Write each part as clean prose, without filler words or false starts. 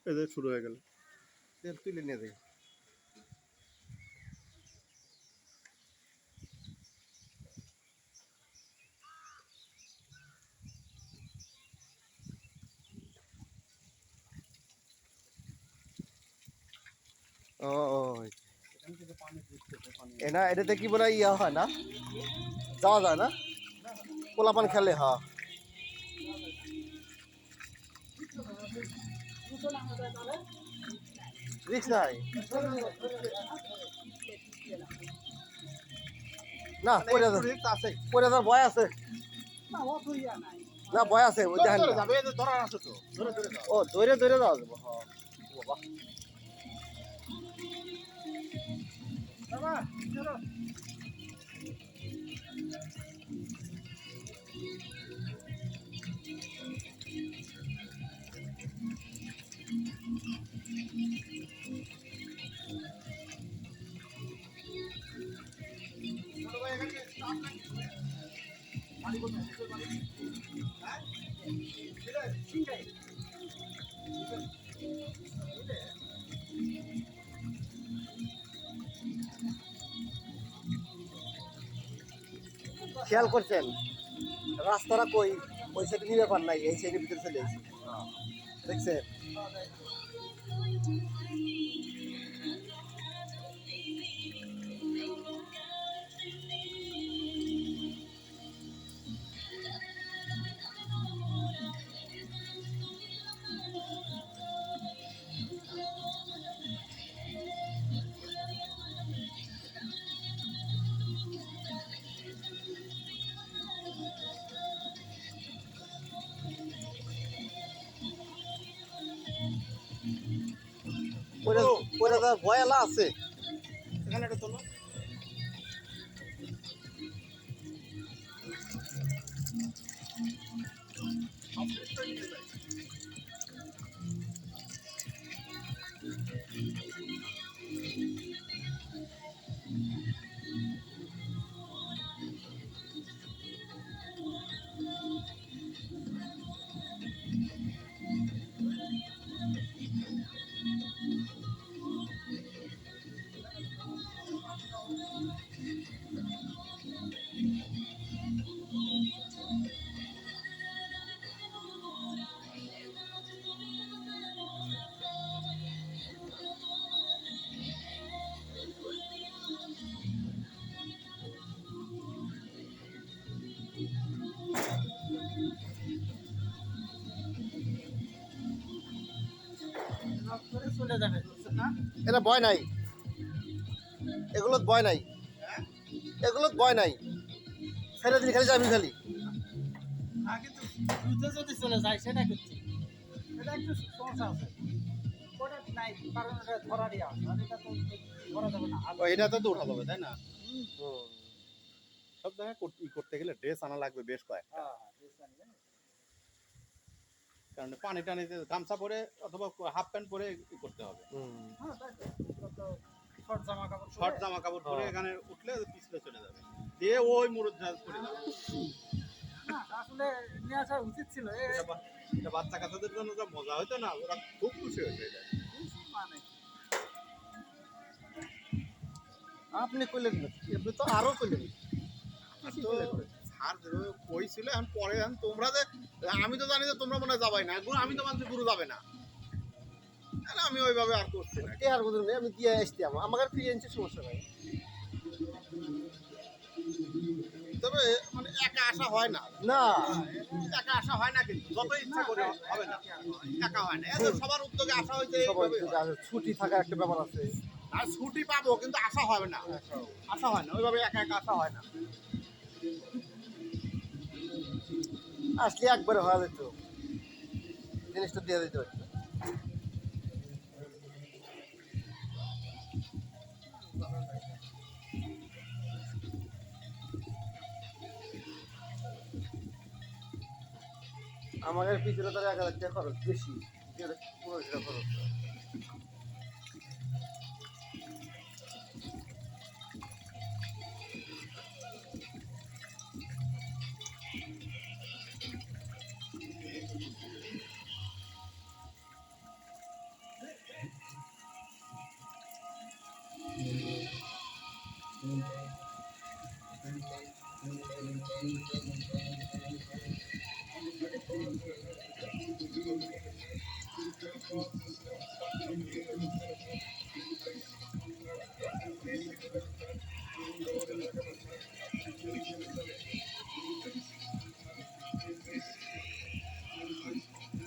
এই যে শুরু হয়ে গেল, তেল তুলে নিয়ে যাই। ও ও না, এটাতে কি বলে ইয়া হয় না, যাওয়া যায় না, পোলাপান খেলে। হ্যাঁ, রিক্স নাই না, পরে যার ভয় আছে না, ভয় আছে ওই দেখেন ও ধরে ধরে যাওয়া যাবো। বাবা খেয়াল করছেন রাস্তাটা কই, ওই সাইডে নিয়ে ব্যাপার নাই, এই সাইডের ভিতরে চলে এসেছি, দেখছেন। ভয়লা আছে এখানে, একটা তোলো। এটা ভয় নাই, এগুলো ভয় নাই, এগুলো ভয় নাই, ছেড়ে দিন খালি যাবি খালি। কিন্তু যদি চলে যায় সেটা করছি, এটা একটু সমস্যা আছে, ওটা নাই কারণ এটা ধরা দেওয়া আছে, এটা তো ধরা যাবে না। এটা তো উঠা যাবে তাই না? সব জায়গায় করতে গেলে ড্রেস আনা লাগবে বেশ কয়েকটা, কারণ পানি টানিতে গামছা পরে অথবা হাফ প্যান্ট পরে করতে হবে। শর্ট জামা কাপড় পরে এখানে উঠলে পিছলে চলে যাবে, দিয়ে ওই মুরুদ জাহাজ করে যাবে। আসলে নিয়ে আসা উচিত ছিল, এটা বাচ্চা কাচ্চাদের জন্য যা মজা হইতো না, ওরা খুব খুশি হয়েছে। আপনি করলেন, আপনি তো আরো করলেন, কইছিল এখন পরে তোমরা যে, আমি তো জানি যে তোমরা মনে যাবাই না, আমি তো মানছি গুরু যাবে না, আমি ওইভাবে আর করছি না, কে আর বুঝুন আমি দিয়ে আসছি, আমার ফ্রি এনছি, সমস্যা নাই। তবে মানে একা আসা হয় না, না একা আসা হয় না, কিন্তু যত ইচ্ছা করে হবে না, একা হয় না, সবার উদ্যোগে আসা হয়েছে, ছুটি থাকার একটা ব্যাপার আছে, আর ছুটি পাবো কিন্তু আসা হবে না, আসা হয় না ওইভাবে, একা একা আসা হয় না। আসলে একবারে হয়ে যেত, জিনিসটা দিয়ে দিতে পারতো। আমাদের পিছনে তার ১,০০০ টাকা খরচ বেশি, ১৫০০ টাকা খরচ।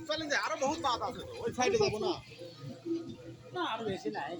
চলেন যে আরো বহুত মাছ আছে তো ওই সাইডে যাবো না না আর বেশি নাই